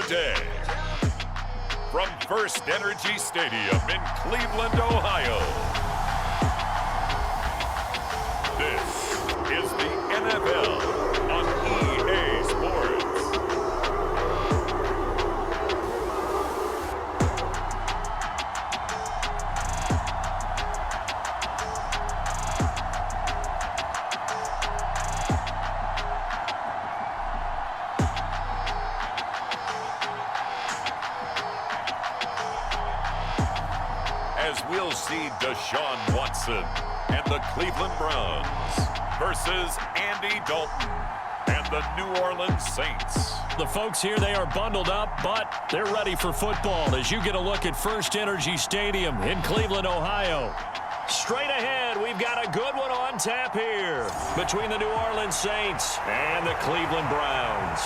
today. From First Energy Stadium in Cleveland, Ohio, this is the NFL on EA Sports. As we'll see Deshaun Watson and the Cleveland Browns versus Andy Dalton and the New Orleans Saints. The folks here, they are bundled up, but they're ready for football as you get a look at First Energy Stadium in Cleveland, Ohio. Straight ahead, we've got a good one on tap here between the New Orleans Saints and the Cleveland Browns.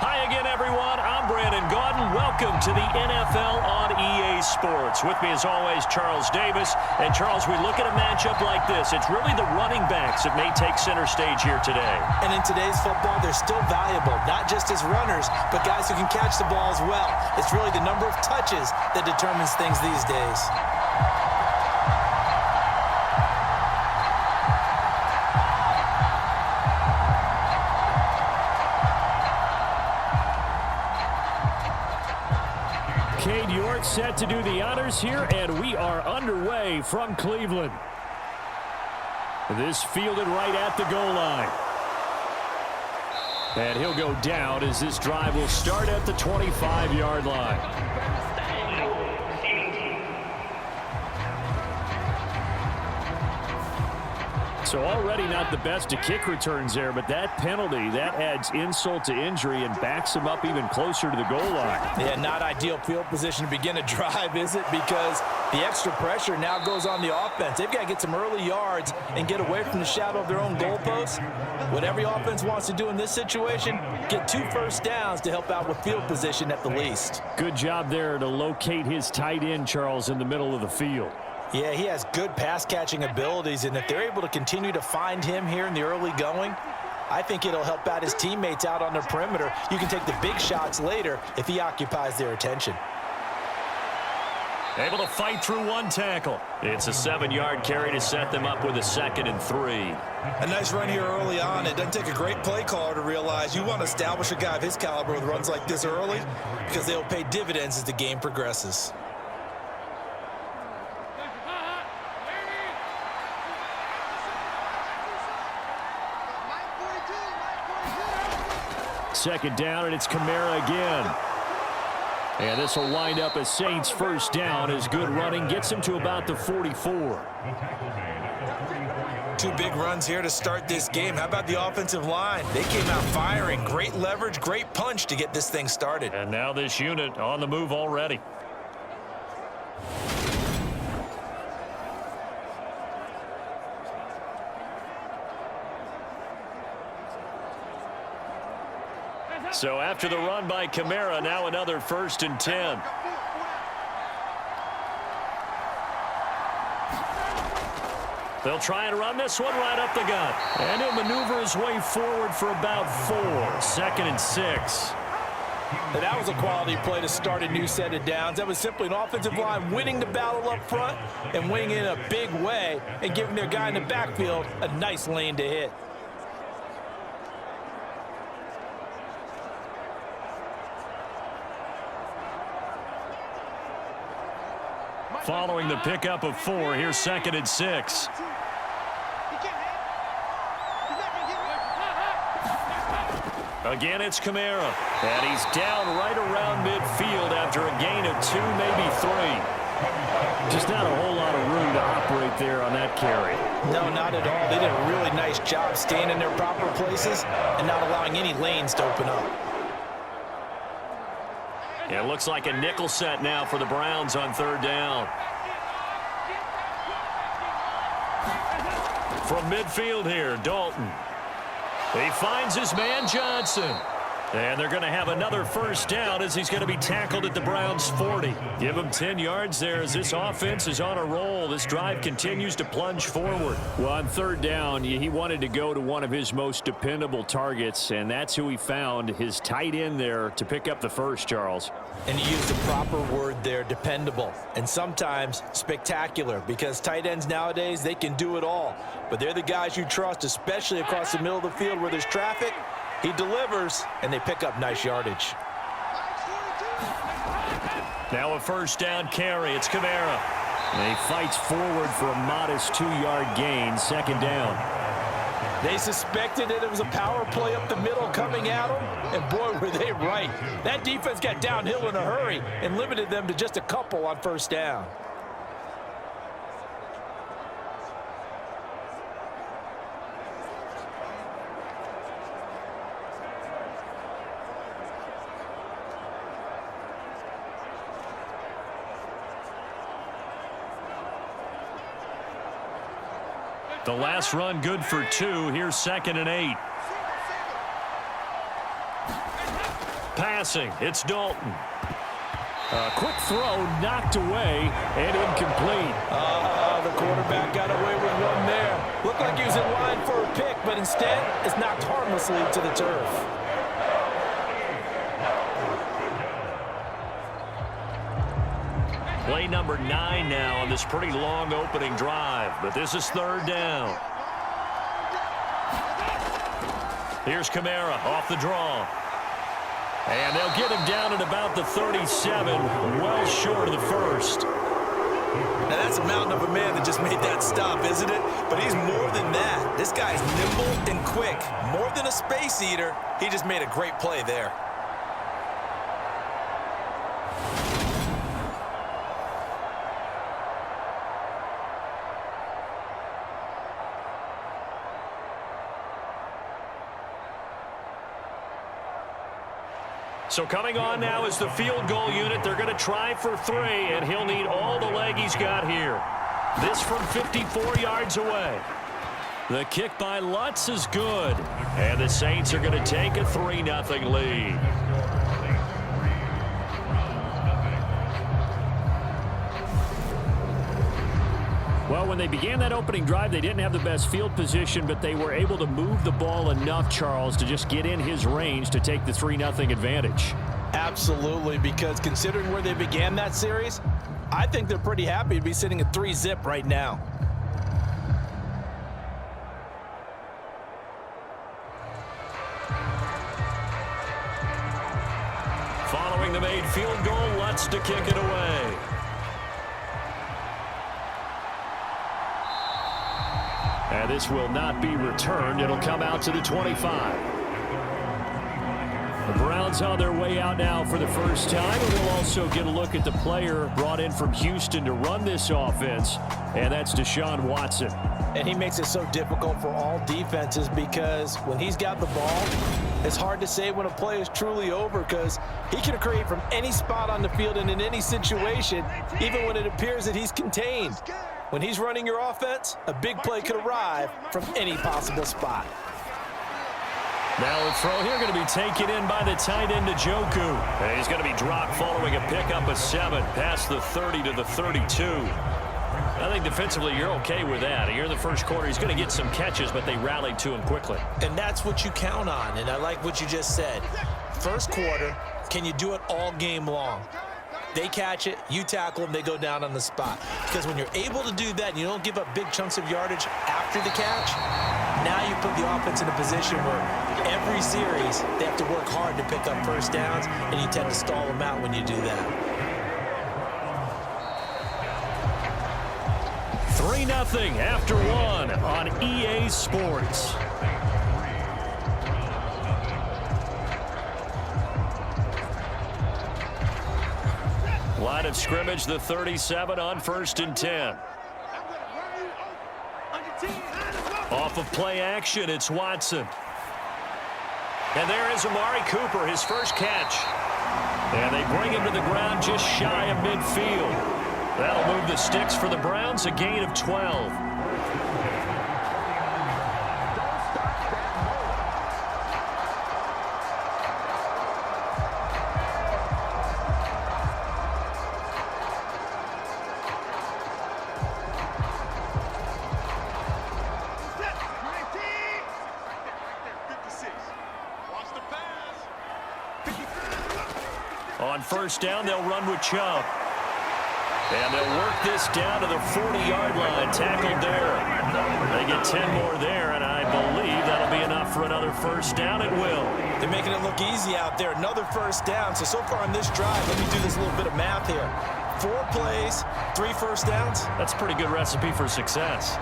Hi again, everyone. I'm Brandon Gaudin. Welcome to the NFL on EA Sports. With me, as always, Charles Davis. And, Charles, we look at a matchup like this. It's really the running backs that may take center stage here today. And in today's football, they're still valuable, not just as runners, but guys who can catch the ball as well. It's really the number of touches that determines things these days. Cade York set to do the honors here, and we are underway from Cleveland. This fielded right at the goal line. And he'll go down as this drive will start at the 25-yard line. So already not the best to kick returns there, but that penalty, that adds insult to injury and backs him up even closer to the goal line. Yeah, not ideal field position to begin a drive, is it? Because the extra pressure now goes on the offense. They've got to get some early yards and get away from the shadow of their own goalposts. What every offense wants to do in this situation, get 2 first downs to help out with field position at the least. Good job there to locate his tight end, Charles, in the middle of the field. Yeah, he has good pass-catching abilities, and if they're able to continue to find him here in the early going, I think it'll help out his teammates out on the perimeter. You can take the big shots later if he occupies their attention. Able to fight through one tackle. It's a 7-yard carry to set them up with a 2nd and 3. A nice run here early on. It doesn't take a great play caller to realize you want to establish a guy of his caliber with runs like this early because they'll pay dividends as the game progresses. Second down, and it's Kamara again. And this will wind up a Saints first down as good running gets him to about the 44. 2 big runs here to start this game. How about the offensive line? They came out firing. Great leverage, great punch to get this thing started. And now this unit on the move already. So after the run by Kamara, now another 1st and 10. They'll try and run this one right up the gut. And he'll maneuver his way forward for about 4. 2nd and 6. And that was a quality play to start a new set of downs. That was simply an offensive line winning the battle up front and winning it in a big way and giving their guy in the backfield a nice lane to hit. Following the pickup of 4, here's 2nd and 6. Again, it's Kamara. And he's down right around midfield after a gain of 2, maybe 3. Just not a whole lot of room to operate there on that carry. No, not at all. They did a really nice job staying in their proper places and not allowing any lanes to open up. It looks like a nickel set now for the Browns on 3rd down. From midfield here, Dalton. He finds his man Johnson. And they're going to have another first down as he's going to be tackled at the Browns' 40. Give him 10 yards there as this offense is on a roll. This drive continues to plunge forward. Well, on third down, he wanted to go to one of his most dependable targets, and that's who he found, his tight end there to pick up the first, Charles. And he used the proper word there, dependable, and sometimes spectacular, because tight ends nowadays, they can do it all. But they're the guys you trust, especially across the middle of the field where there's traffic. He delivers, and they pick up nice yardage. Now a first down carry. It's Kamara. And he fights forward for a modest 2-yard gain, second down. They suspected that it was a power play up the middle coming at them, and boy, were they right. That defense got downhill in a hurry and limited them to just a couple on first down. The last run good for 2. Here's 2nd and 8. Passing. It's Dalton. A quick throw knocked away and incomplete. The quarterback got away with one there. Looked like he was in line for a pick, but instead it's knocked harmlessly to the turf. Play number 9 now on this pretty long opening drive, but this is third down. Here's Kamara off the draw. And they'll get him down at about the 37, well short of the first. Now that's a mountain of a man that just made that stop, isn't it? But he's more than that. This guy's nimble and quick. More than a space eater, he just made a great play there. So coming on now is the field goal unit. They're going to try for 3, and he'll need all the leg he's got here. This from 54 yards away. The kick by Lutz is good, and the Saints are going to take a 3-0 lead. Well, when they began that opening drive, they didn't have the best field position, but they were able to move the ball enough, Charles, to just get in his range to take the 3-0 advantage. Absolutely, because considering where they began that series, I think they're pretty happy to be sitting at 3-zip right now. Following the made field goal, Lutz to kick it away. And this will not be returned. It'll come out to the 25. The Browns on their way out now for the first time. And we'll also get a look at the player brought in from Houston to run this offense, and that's Deshaun Watson. And he makes it so difficult for all defenses because when he's got the ball, it's hard to say when a play is truly over because he can create from any spot on the field and in any situation, even when it appears that he's contained. When he's running your offense, a big play could arrive from any possible spot. Now a throw here going to be taken in by the tight end Njoku. And he's going to be dropped following a pickup of 7 past the 30 to the 32. I think defensively you're okay with that. Here in the first quarter, he's going to get some catches, but they rallied to him quickly. And that's what you count on, and I like what you just said. First quarter, can you do it all game long? They catch it, you tackle them, they go down on the spot. Because when you're able to do that and you don't give up big chunks of yardage after the catch, now you put the offense in a position where every series they have to work hard to pick up first downs, and you tend to stall them out when you do that. 3-0 after 1 on EA Sports. Line of scrimmage, the 37 on 1st and 10. Off of play action, it's Watson. And there is Amari Cooper, his first catch. And they bring him to the ground just shy of midfield. That'll move the sticks for the Browns, a gain of 12. first down, they'll run with Chubb. And they'll work this down to the 40-yard line. Tackled there. They get 10 more there, and I believe that'll be enough for another first down. It will. They're making it look easy out there. Another first down. So far on this drive, let me do this little bit of math here. 4 plays, 3 first downs. That's a pretty good recipe for success.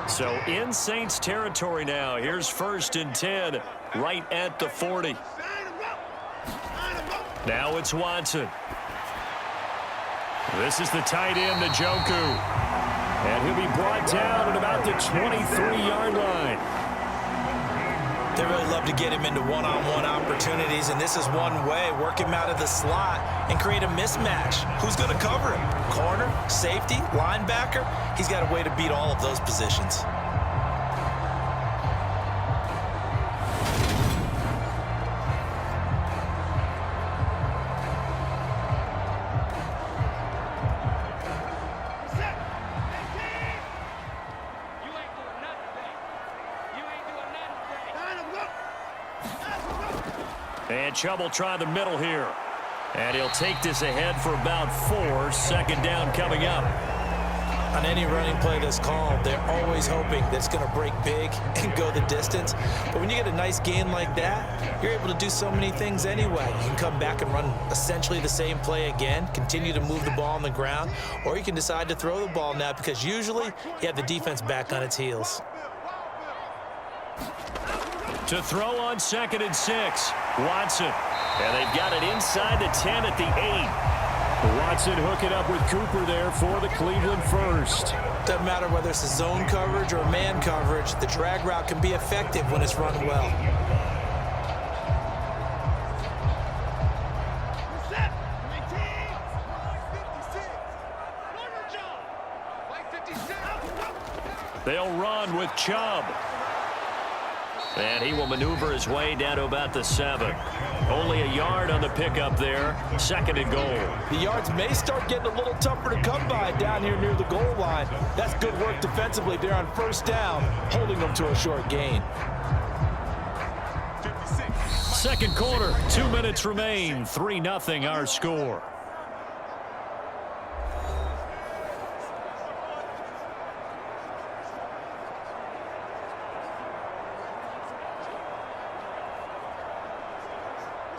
So in Saints territory now. Here's 1st and 10 right at the 40. Now it's Watson. This is the tight end, Njoku. And he'll be brought down at about the 23-yard line. They really love to get him into one-on-one opportunities, and this is one way. Work him out of the slot and create a mismatch. Who's going to cover him? Corner, safety, linebacker? He's got a way to beat all of those positions. And Chubb will try the middle here. And he'll take this ahead for about 4. Second down coming up. On any running play that's called, they're always hoping that it's going to break big and go the distance. But when you get a nice gain like that, you're able to do so many things anyway. You can come back and run essentially the same play again, continue to move the ball on the ground, or you can decide to throw the ball now because usually you have the defense back on its heels. To throw on 2nd and 6, Watson. And they've got it inside the 10 at the 8. Watson hooking up with Cooper there for the Cleveland first. Doesn't matter whether it's a zone coverage or man coverage, the drag route can be effective when it's run well. They'll run with Chubb. And he will maneuver his way down to about the 7. Only a yard on the pickup there. 2nd and goal. The yards may start getting a little tougher to come by down here near the goal line. That's good work defensively there on first down, holding them to a short gain. Second quarter, 2 minutes remain. 3-0 our score.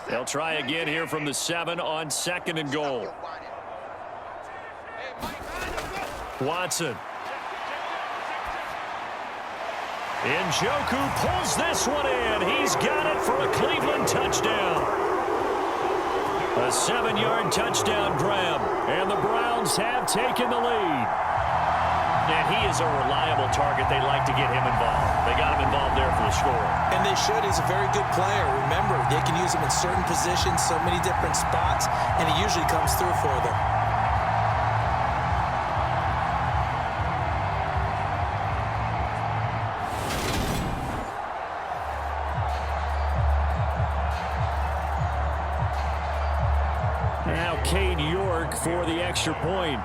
They'll try again here from the 7 on 2nd and goal. Watson. Njoku pulls this one in. He's got it for a Cleveland touchdown. A 7-yard touchdown grab. And the Browns have taken the lead. And he is a reliable target. They like to get him involved. They got him involved there for the score. And they should. He's a very good player. Remember, they can use him in certain positions, so many different spots, and he usually comes through for them. Now Cade York for the extra point.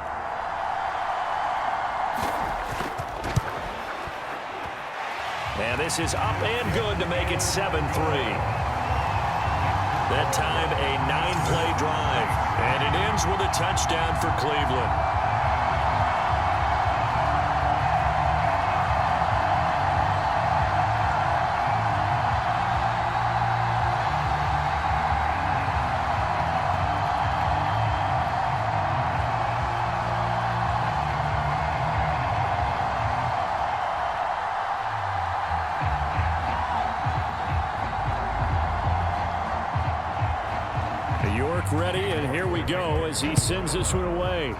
And this is up and good to make it 7-3. That time a 9-play drive. And it ends with a touchdown for Cleveland. York ready, and here we go as he sends this one away.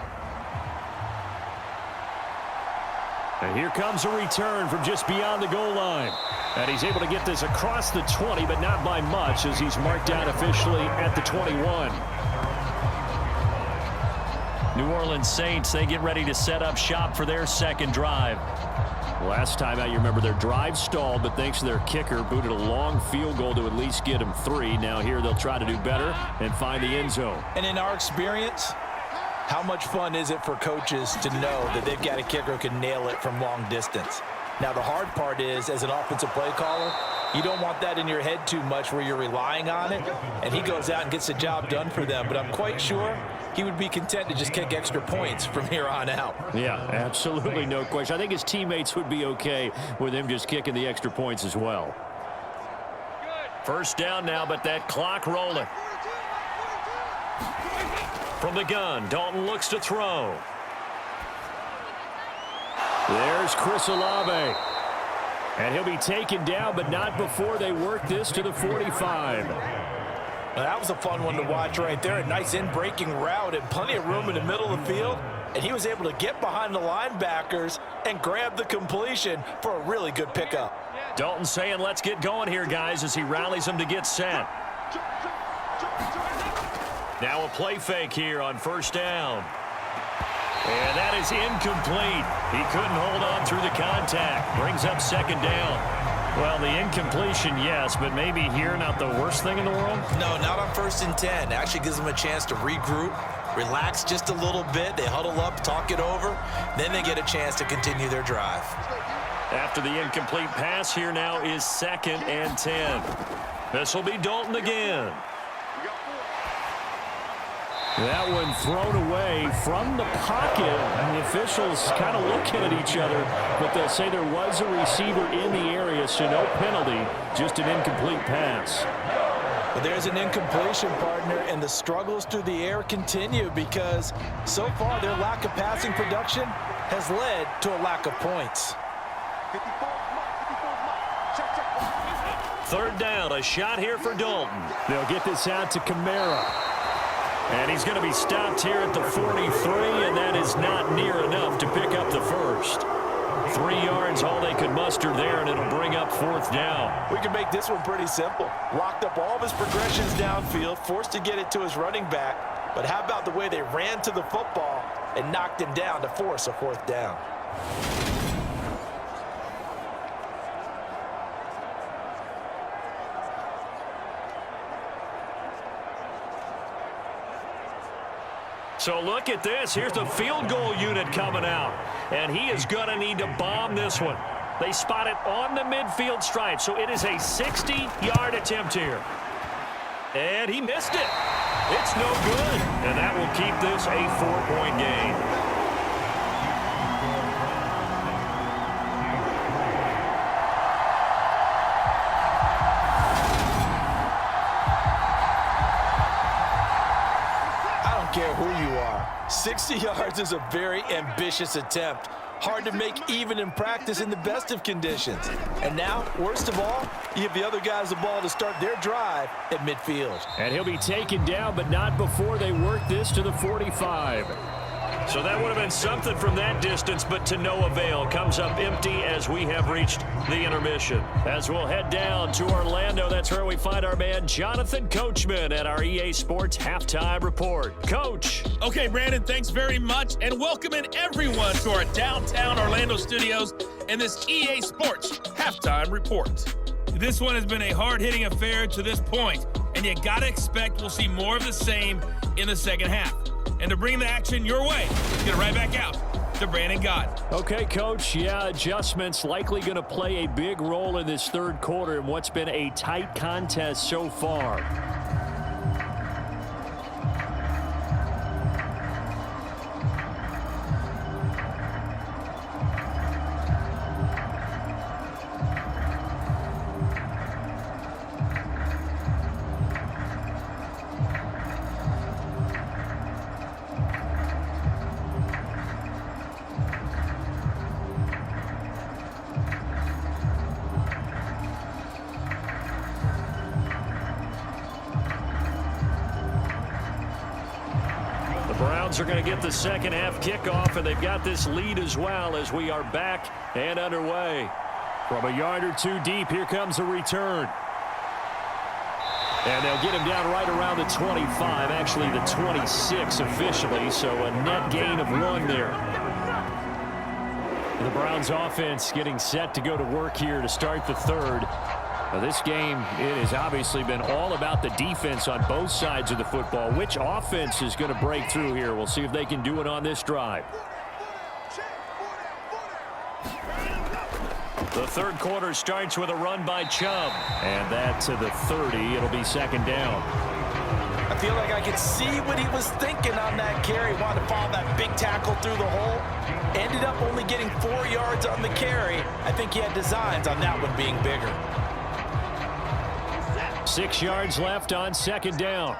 And here comes a return from just beyond the goal line. And he's able to get this across the 20, but not by much as he's marked down officially at the 21. New Orleans Saints, they get ready to set up shop for their second drive. Last time out, you remember their drive stalled, but thanks to their kicker, booted a long field goal to at least get them 3. Now here they'll try to do better and find the end zone. And in our experience, how much fun is it for coaches to know that they've got a kicker who can nail it from long distance? Now, the hard part is, as an offensive play caller, you don't want that in your head too much where you're relying on it, and he goes out and gets the job done for them. But I'm quite sure he would be content to just kick extra points from here on out. Yeah, absolutely no question. I think his teammates would be okay with him just kicking the extra points as well. First down now, but that clock rolling. From the gun, Dalton looks to throw. There's Chris Olave. And he'll be taken down, but not before they work this to the 45. Well, that was a fun one to watch right there. A nice in-breaking route and plenty of room in the middle of the field. And he was able to get behind the linebackers and grab the completion for a really good pickup. Dalton saying, let's get going here, guys, as he rallies them to get set. Now a play fake here on first down. And that is incomplete. He couldn't hold on through the contact. Brings up second down. Well, the incompletion, yes, but maybe here not the worst thing in the world? No, not on 1st and 10. Actually gives them a chance to regroup, relax just a little bit. They huddle up, talk it over. Then they get a chance to continue their drive. After the incomplete pass, here now is 2nd and 10. This will be Dalton again. That one thrown away from the pocket. And the officials kind of looking at each other, but they'll say there was a receiver in the area, so no penalty, just an incomplete pass. But there's an incompletion, partner, and the struggles through the air continue because so far their lack of passing production has led to a lack of points. 3rd down, a shot here for Dalton. They'll get this out to Kamara. And he's going to be stopped here at the 43, and that is not near enough to pick up the first. 3 yards, all they could muster there, and it'll bring up 4th down. We can make this one pretty simple. Locked up all of his progressions downfield, forced to get it to his running back. But how about the way they ran to the football and knocked him down to force a 4th down? So look at this. Here's the field goal unit coming out. And he is going to need to bomb this one. They spot it on the midfield stripe. So it is a 60-yard attempt here. And he missed it. It's no good. And that will keep this a 4-point game. Care who you are. 60 yards is a very ambitious attempt. Hard to make even in practice in the best of conditions. And now, worst of all, you give the other guys the ball to start their drive at midfield. And he'll be taken down, but not before they work this to the 45. So that would have been something from that distance, but to no avail. Comes up empty as we have reached the intermission. As we'll head down to Orlando, that's where we find our man Jonathan Coachman at our EA Sports Halftime Report. Coach. Okay, Brandon, thanks very much, and welcoming everyone to our downtown Orlando studios and this EA Sports Halftime Report. This one has been a hard-hitting affair to this point, and you got to expect we'll see more of the same in the second half. And to bring the action your way, let's get it right back out to Brandon Gott. Okay, Coach, yeah, adjustments likely going to play a big role in this 3rd quarter in what's been a tight contest so far. Browns are going to get the second half kickoff, and they've got this lead as well as we are back and underway. From a yard or two deep, here comes a return. And they'll get him down right around the 25, actually the 26 officially, so a net gain of 1 there. The Browns offense getting set to go to work here to start the third. Now this game, it has obviously been all about the defense on both sides of the football. Which offense is going to break through here? We'll see if they can do it on this drive. The third quarter starts with a run by Chubb. And that to the 30. It'll be second down. I feel like I could see what he was thinking on that carry. Wanted to follow that big tackle through the hole. Ended up only getting 4 yards on the carry. I think he had designs on that one being bigger. 6 yards left on second down.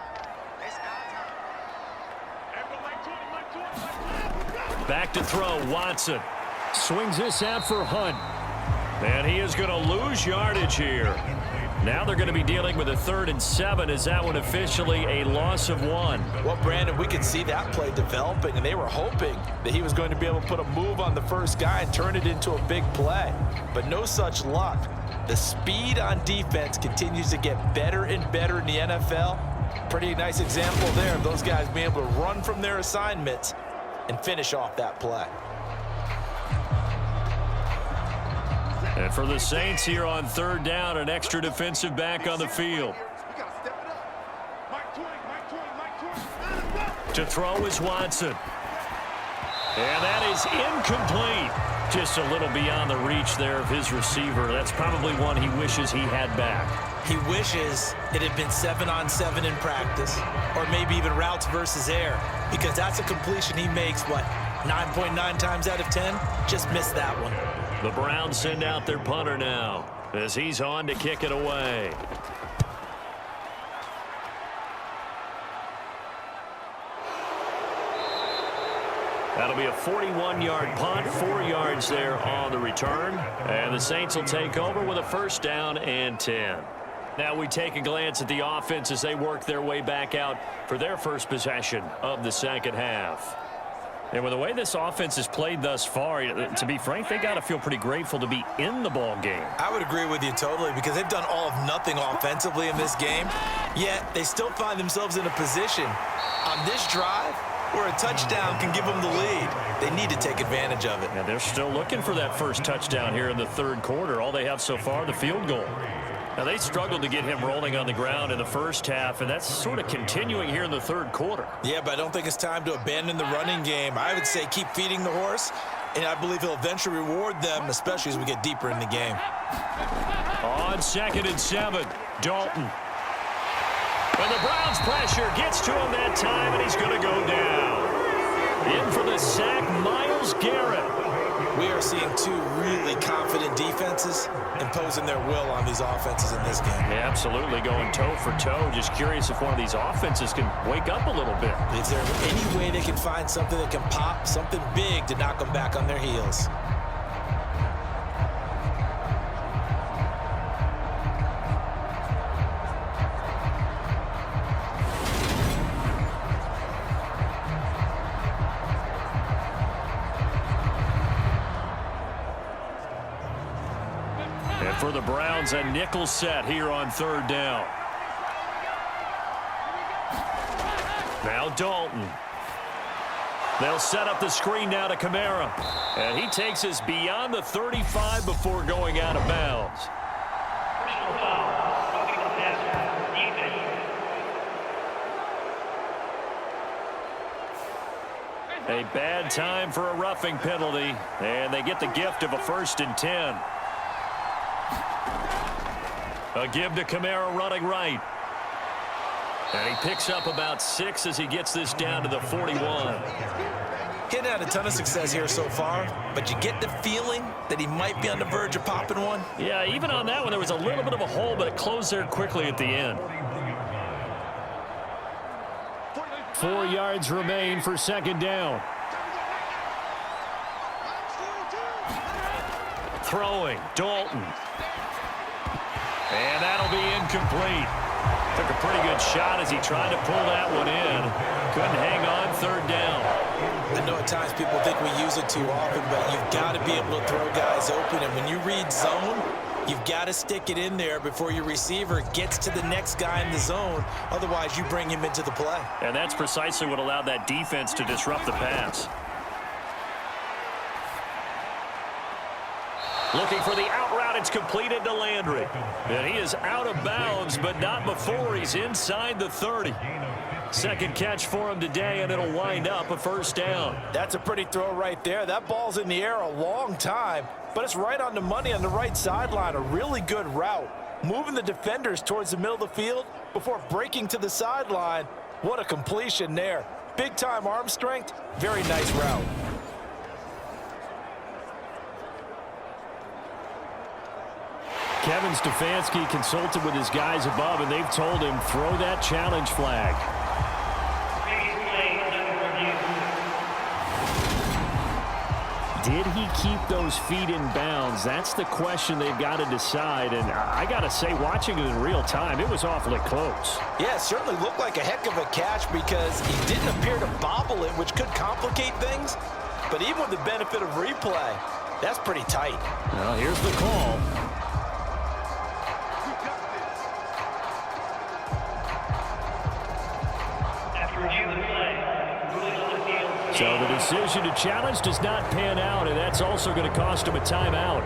Back to throw, Watson. Swings this out for Hunt. And he is going to lose yardage here. Now they're going to be dealing with a 3rd and 7. Is that one officially a loss of 1? Well, Brandon, we could see that play developing, and they were hoping that he was going to be able to put a move on the first guy and turn it into a big play. But no such luck. The speed on defense continues to get better and better in the NFL. Pretty nice example there of those guys being able to run from their assignments and finish off that play. And for the Saints here on 3rd down, an extra defensive back on the field. To throw is Watson. And that is incomplete. Just a little beyond the reach there of his receiver. That's probably one he wishes he had back. He wishes it had been 7-on-7 in practice, or maybe even routes versus air, because that's a completion he makes, 9.9 times out of 10? Just missed that one. The Browns send out their punter now as he's on to kick it away. That'll be a 41-yard punt, 4 yards there on the return. And the Saints will take over with a 1st down and 10. Now we take a glance at the offense as they work their way back out for their first possession of the second half. And with the way this offense has played thus far, to be frank, they got to feel pretty grateful to be in the ball game. I would agree with you totally, because they've done all of nothing offensively in this game, yet they still find themselves in a position on this drive where a touchdown can give them the lead. They need to take advantage of it. And they're still looking for that first touchdown here in the 3rd quarter. All they have so far, the field goal. Now, they struggled to get him rolling on the ground in the first half, and that's sort of continuing here in the 3rd quarter. Yeah, but I don't think it's time to abandon the running game. I would say keep feeding the horse, and I believe he'll eventually reward them, especially as we get deeper in the game. On 2nd and 7, Dalton. And the Browns pressure gets to him that time, and he's going to go down. In for the sack, Myles Garrett. We are seeing 2 really confident defenses imposing their will on these offenses in this game. Yeah, absolutely, going toe for toe. Just curious if one of these offenses can wake up a little bit. Is there any way they can find something that can pop, something big to knock them back on their heels? For the Browns, a nickel set here on 3rd down. Now Dalton. They'll set up the screen now to Kamara. And he takes us beyond the 35 before going out of bounds. A bad time for a roughing penalty. And they get the gift of a 1st and 10. A give to Kamara running right. And he picks up about 6 as he gets this down to the 41. He's had a ton of success here so far, but you get the feeling that he might be on the verge of popping one. Yeah, even on that one, there was a little bit of a hole, but it closed there quickly at the end. 4 yards remain for 2nd down. Throwing, Dalton. And that'll be incomplete. Took a pretty good shot as he tried to pull that one in. Couldn't hang on 3rd down. I know at times people think we use it too often, but you've got to be able to throw guys open. And when you read zone, you've got to stick it in there before your receiver gets to the next guy in the zone. Otherwise, you bring him into the play. And that's precisely what allowed that defense to disrupt the pass. Looking for the out route. It's completed to Landry. And he is out of bounds, but not before he's inside the 30. Second catch for him today, and it'll wind up a first down. That's a pretty throw right there. That ball's in the air a long time, but it's right on the money on the right sideline. A really good route. Moving the defenders towards the middle of the field before breaking to the sideline. What a completion there. Big-time arm strength. Very nice route. Kevin Stefanski consulted with his guys above, and they've told him throw that challenge flag. Did he keep those feet in bounds? That's the question they've got to decide. And I got to say, watching it in real time, it was awfully close. Yeah, it certainly looked like a heck of a catch because he didn't appear to bobble it, which could complicate things. But even with the benefit of replay, that's pretty tight. Well, here's the call. So the decision to challenge does not pan out, and that's also going to cost him a timeout.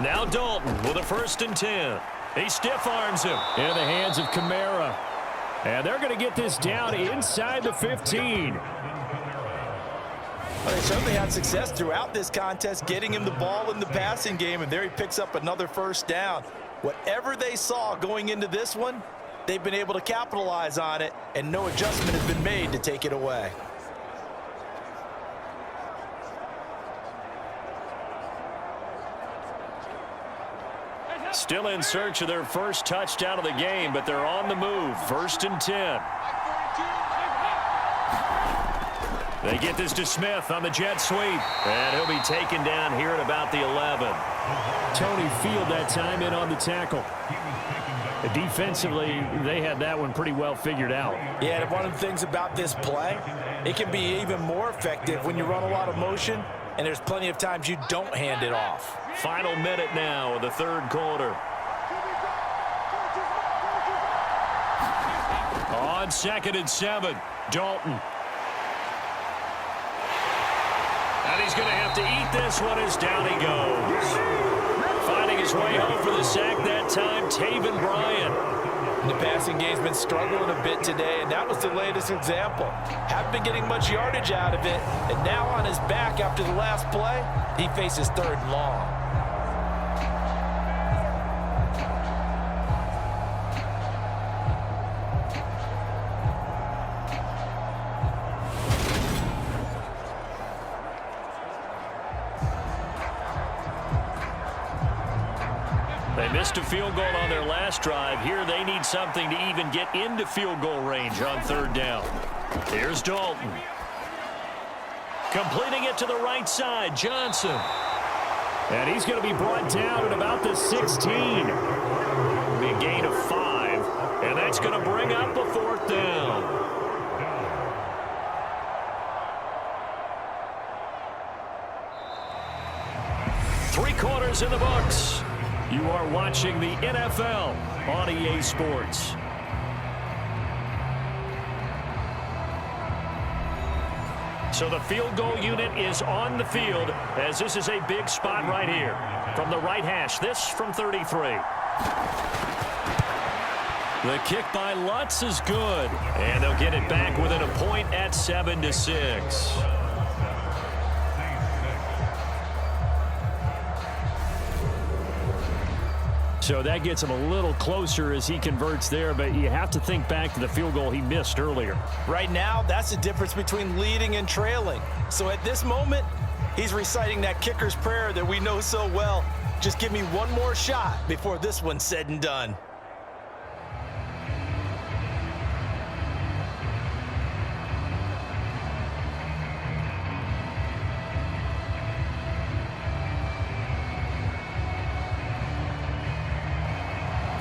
Now Dalton with a 1st and 10. He stiff arms him in the hands of Kamara. And they're going to get this down inside the 15. Well, they certainly had success throughout this contest, getting him the ball in the passing game, and there he picks up another first down. Whatever they saw going into this one, they've been able to capitalize on it, and no adjustment has been made to take it away. Still in search of their first touchdown of the game, but they're on the move. 1st and 10. They get this to Smith on the jet sweep. And he'll be taken down here at about the 11. Tony Field that time in on the tackle. Defensively, they had that one pretty well figured out. Yeah, and one of the things about this play, it can be even more effective when you run a lot of motion, and there's plenty of times you don't hand it off. Final minute now of the 3rd quarter. On 2nd and 7, Dalton. And he's going to have to eat this one as down he goes. Finding his way home for the sack that time, Taven Bryan. The passing game's been struggling a bit today, and that was the latest example. Haven't been getting much yardage out of it, and now on his back after the last play, he faces 3rd and long. They missed a field goal on their last drive. Here they need something to even get into field goal range on 3rd down. Here's Dalton. Completing it to the right side, Johnson. And he's going to be brought down at about the 16. It'll be a gain of 5. And that's going to bring up a 4th down. Three quarters in the books. You are watching the NFL on EA Sports. So the field goal unit is on the field as this is a big spot right here. From the right hash, this from 33. The kick by Lutz is good. And they'll get it back within a point at 7-6. So that gets him a little closer as he converts there, but you have to think back to the field goal he missed earlier. Right now, that's the difference between leading and trailing. So at this moment, he's reciting that kicker's prayer that we know so well. Just give me one more shot before this one's said and done.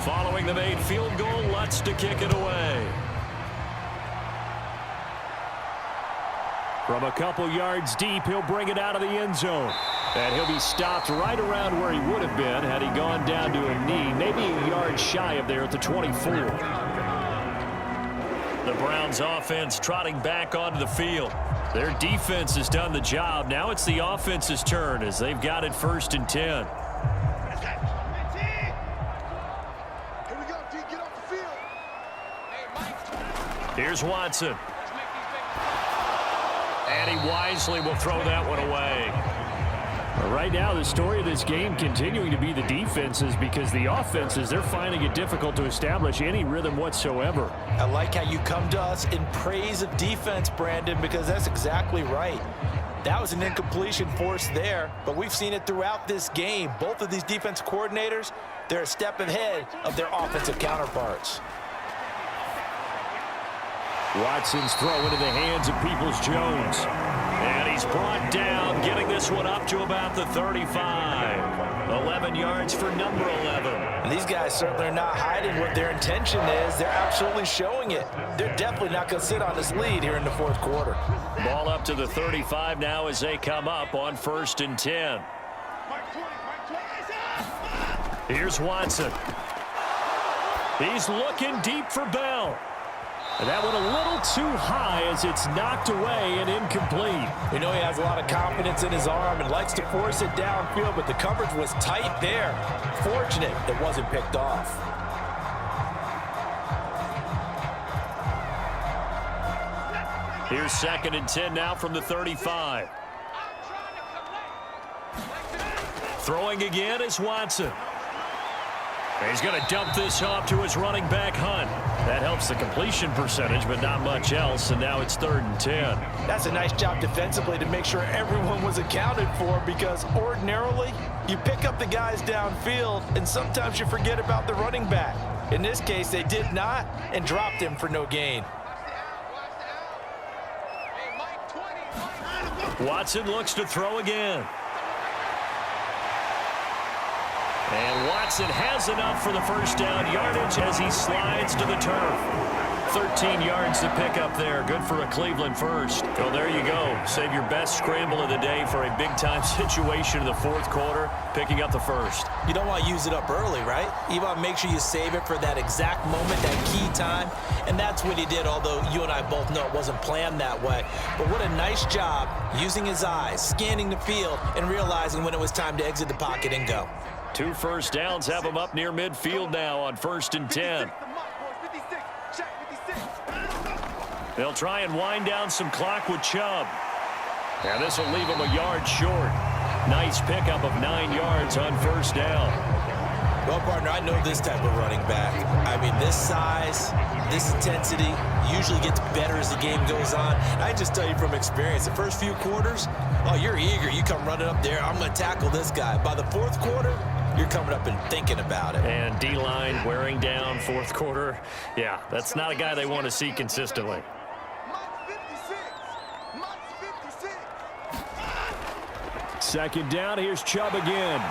Following the made field goal, Lutz to kick it away. From a couple yards deep, he'll bring it out of the end zone. And he'll be stopped right around where he would have been had he gone down to a knee, maybe a yard shy of there at the 24. The Browns offense trotting back onto the field. Their defense has done the job. Now it's the offense's turn as they've got it 1st and 10. Here's Watson. And he wisely will throw that one away. Right now, the story of this game continuing to be the defenses because the offenses, they're finding it difficult to establish any rhythm whatsoever. I like how you come to us in praise of defense, Brandon, because that's exactly right. That was an incompletion forced there, but we've seen it throughout this game. Both of these defense coordinators, they're a step ahead of their offensive counterparts. Watson's throw into the hands of Peoples-Jones. And he's brought down, getting this one up to about the 35. 11 yards for number 11. And these guys certainly are not hiding what their intention is. They're absolutely showing it. They're definitely not going to sit on this lead here in the 4th quarter. Ball up to the 35 now as they come up on 1st and 10. Here's Watson. He's looking deep for Bell. And that one a little too high as it's knocked away and incomplete. We know he has a lot of confidence in his arm and likes to force it downfield, but the coverage was tight there. Fortunate it wasn't picked off. Here's 2nd and 10 now from the 35. Throwing again is Watson. He's going to dump this off to his running back, Hunt. That helps the completion percentage, but not much else, and now it's 3rd and 10. That's a nice job defensively to make sure everyone was accounted for because ordinarily you pick up the guys downfield, and sometimes you forget about the running back. In this case, they did not and dropped him for no gain. Watson looks to throw again. And Watson has enough for the 1st down yardage as he slides to the turf. 13 yards to pick up there. Good for a Cleveland first. Well, there you go. Save your best scramble of the day for a big-time situation in the 4th quarter, picking up the 1st. You don't want to use it up early, right? You want to make sure you save it for that exact moment, that key time. And that's what he did, although you and I both know it wasn't planned that way. But what a nice job using his eyes, scanning the field, and realizing when it was time to exit the pocket and go. 2 first downs have him up near midfield now on 1st and 10. They'll try and wind down some clock with Chubb. And this will leave him a yard short. Nice pickup of 9 yards on 1st down. Well, partner, I know this type of running back. I mean, this size, this intensity usually gets better as the game goes on. I just tell you from experience, the first few quarters, oh, you're eager. You come running up there. I'm going to tackle this guy. By the 4th quarter, you're coming up and thinking about it. And D-line wearing down 4th quarter. Yeah, that's not a guy they want to see consistently. Second down, here's Chubb again.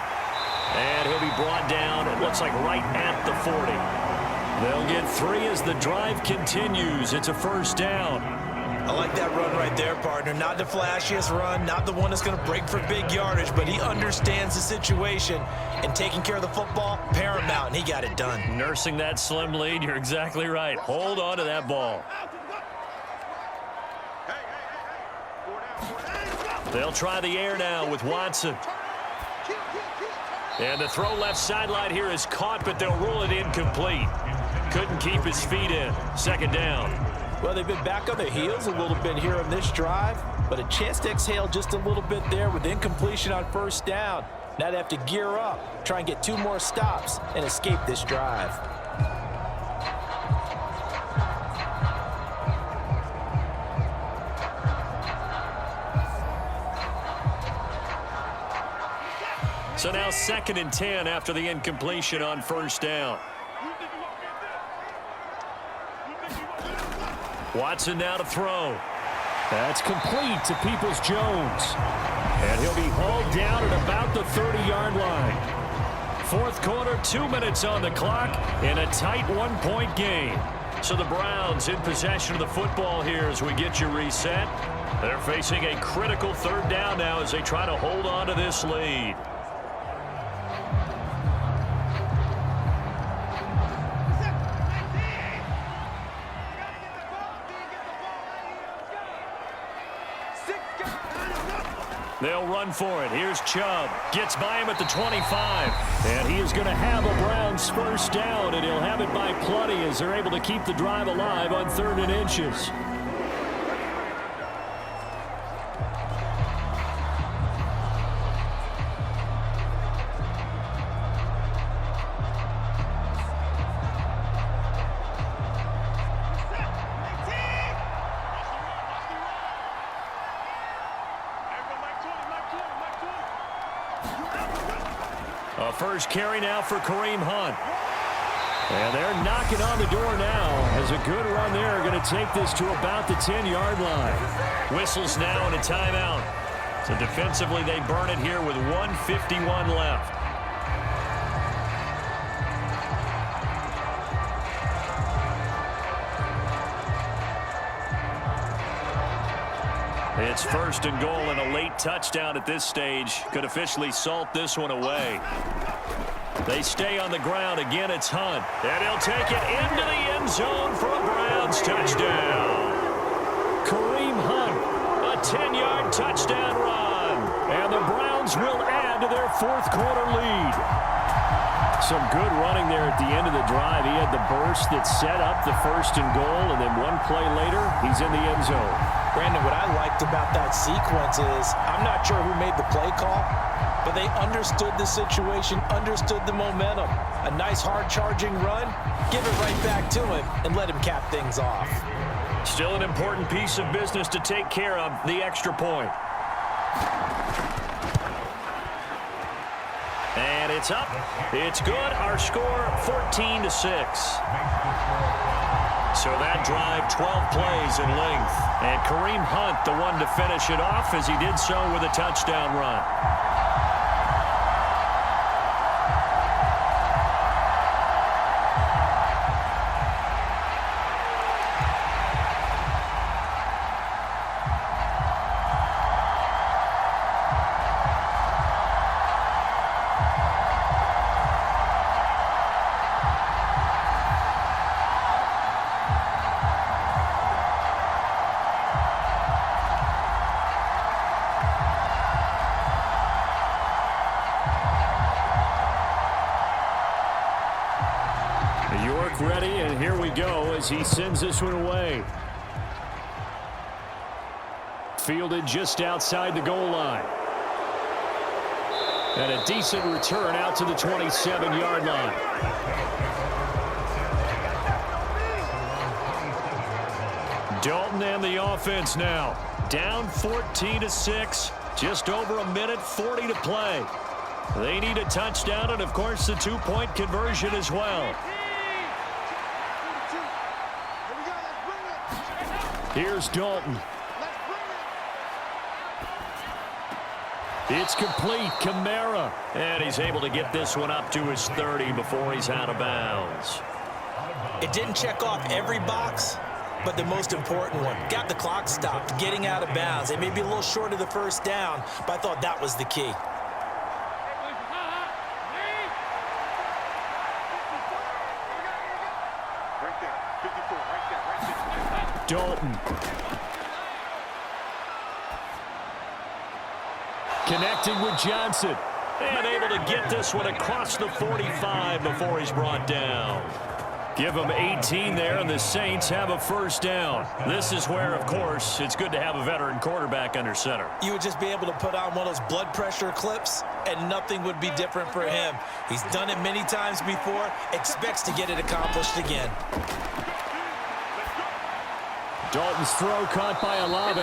And he'll be brought down, it looks like right at the 40. They'll get 3 as the drive continues. It's a 1st down. I like that run right there, partner. Not the flashiest run, not the one that's going to break for big yardage, but he understands the situation, and taking care of the football, paramount, and he got it done. Nursing that slim lead, you're exactly right. Hold on to that ball. They'll try the air now with Watson. And the throw left sideline here is caught, but they'll rule it incomplete. Couldn't keep his feet in. 2nd down. Well, they've been back on their heels a little bit here on this drive, but a chance to exhale just a little bit there with incompletion on 1st down. Now they have to gear up, try and get 2 more stops, and escape this drive. So now 2nd and 10 after the incompletion on 1st down. Watson now to throw. That's complete to Peoples-Jones. And he'll be hauled down at about the 30-yard line. 4th quarter, 2 minutes on the clock in a tight 1-point game. So the Browns in possession of the football here as we get you reset. They're facing a critical third down now as they try to hold on to this lead. They'll run for it. Here's Chubb. Gets by him at the 25. And he is going to have a Browns first down, and he'll have it by plenty as they're able to keep the drive alive on 3rd and inches. A first carry now for Kareem Hunt. And they're knocking on the door now as a good run there. Going to take this to about the 10-yard line. Whistles now and a timeout. So defensively they burn it here with 1:51 left. It's 1st and goal, and a late touchdown at this stage could officially salt this one away. They stay on the ground. Again, it's Hunt. And he'll take it into the end zone for a Browns touchdown. Kareem Hunt, a 10-yard touchdown run. And the Browns will add to their 4th quarter lead. Some good running there at the end of the drive. He had the burst that set up the 1st and goal, and then one play later, he's in the end zone. Brandon, what I liked about that sequence is I'm not sure who made the play call, but they understood the situation, understood the momentum. A nice hard-charging run, give it right back to him, and let him cap things off. Still an important piece of business to take care of, the extra point. And it's up. It's good. Our score, 14-6. So that drive, 12 plays in length. And Kareem Hunt, the one to finish it off, as he did so with a touchdown run. Ready, and here we go as he sends this one away. Fielded just outside the goal line. And a decent return out to the 27-yard line. Dalton and the offense now. Down 14-6. Just over a minute, 40 to play. They need a touchdown and, of course, the 2-point conversion as well. Here's Dalton. It's complete. Kamara. And he's able to get this one up to his 30 before he's out of bounds. It didn't check off every box, but the most important one. Got the clock stopped, getting out of bounds. They may be a little short of the first down, but I thought that was the key. Dalton. Connecting with Johnson. And able to get this one across the 45 before he's brought down. Give them 18 there, and the Saints have a first down. This is where, of course, it's good to have a veteran quarterback under center. You would just be able to put on one of those blood pressure clips, and nothing would be different for him. He's done it many times before, expects to get it accomplished again. Dalton's throw caught by Olave.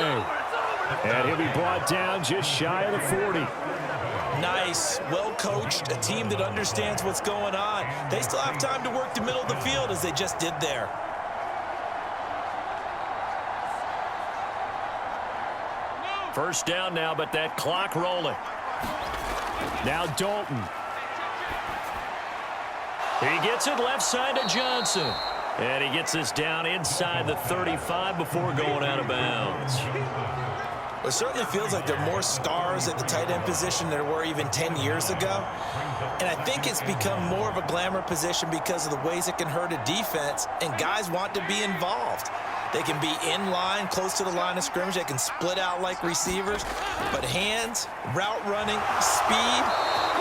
And he'll be brought down just shy of the 40. Nice, well-coached, a team that understands what's going on. They still have time to work the middle of the field as they just did there. First down now, but that clock rolling. Now Dalton. He gets it left side to Johnson. And he gets this down inside the 35 before going out of bounds. It certainly feels like there are more stars at the tight end position than there were even 10 years ago. And I think it's become more of a glamour position because of the ways it can hurt a defense, and guys want to be involved. They can be in line, close to the line of scrimmage. They can split out like receivers. But hands, route running, speed,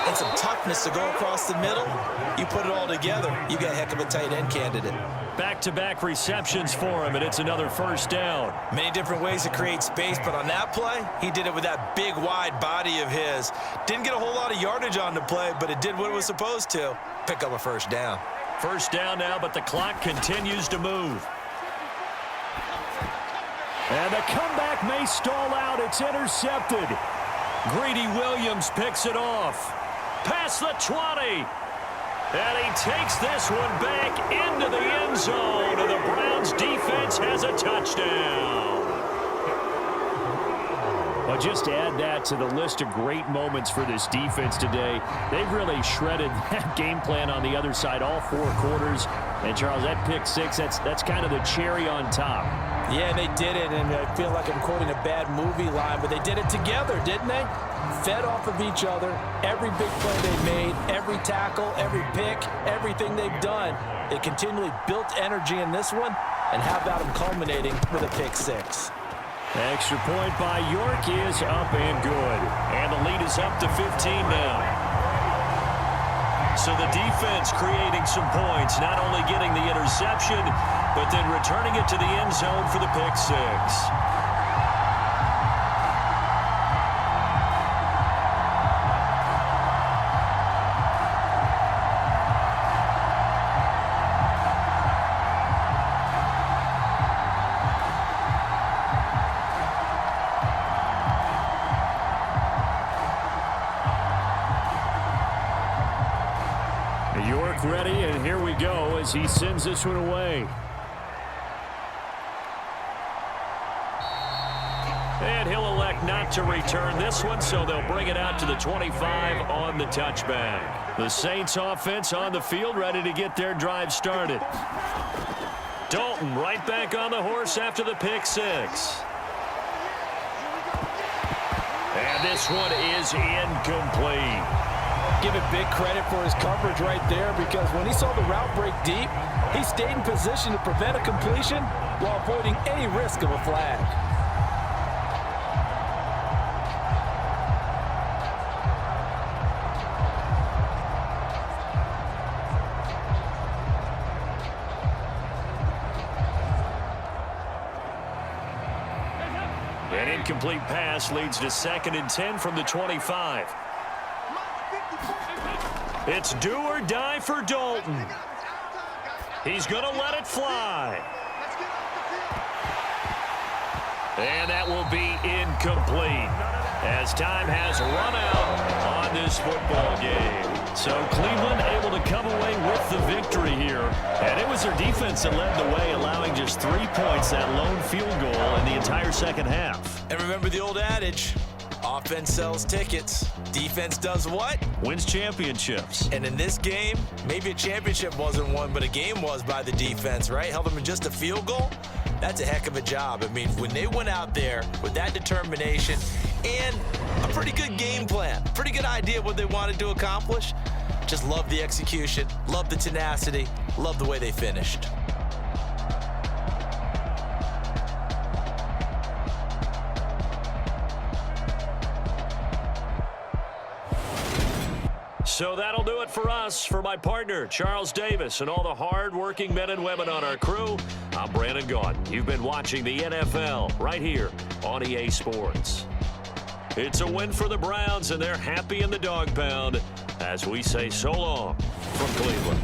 and some toughness to go across the middle, you put it all together, you got a heck of a tight end candidate. Back-to-back receptions for him, and it's another first down. Many different ways to create space, but on that play, he did it with that big, wide body of his. Didn't get a whole lot of yardage on the play, but it did what it was supposed to. Pick up a first down. First down now, but the clock continues to move. And the comeback may stall out. It's intercepted. Greedy Williams picks it off. Past the 20. And he takes this one back into the end zone. And the Browns defense has a touchdown. Well, just add that to the list of great moments for this defense today. They've really shredded that game plan on the other side all 4 quarters. And, Charles, that pick 6, that's kind of the cherry on top. Yeah, they did it, and I feel like I'm quoting a bad movie line, but they did it together, didn't they? Fed off of each other, every big play they made, every tackle, every pick, everything they've done. They continually built energy in this one, and how about them culminating with a pick 6? Extra point by York is up and good. And the lead is up to 15 now. So the defense creating some points, not only getting the interception, but then returning it to the end zone for the pick 6. York ready, and here we go as he sends this one away. And he'll elect not to return this one, so they'll bring it out to the 25 on the touchback. The Saints offense on the field, ready to get their drive started. Dalton right back on the horse after the pick 6. And this one is incomplete. Give it big credit for his coverage right there, because when he saw the route break deep, he stayed in position to prevent a completion while avoiding any risk of a flag. An incomplete pass leads to 2nd and 10 from the 25. It's do or die for Dalton. He's going to let it fly. And that will be incomplete as time has run out on this football game. So Cleveland able to come away with the victory here. And it was their defense that led the way, allowing just 3 points, that lone field goal in the entire second half. And remember the old adage, offense sells tickets. Defense does what? Wins championships. And in this game, maybe a championship wasn't won, but a game was by the defense, right? Held them in just a field goal. That's a heck of a job. I mean, when they went out there with that determination and a pretty good game plan, pretty good idea what they wanted to accomplish, just love the execution, love the tenacity, love the way they finished. So that'll do it for us. For my partner, Charles Davis, and all the hard-working men and women on our crew, I'm Brandon Gaudin. You've been watching the NFL right here on EA Sports. It's a win for the Browns, and they're happy in the dog pound as we say so long from Cleveland.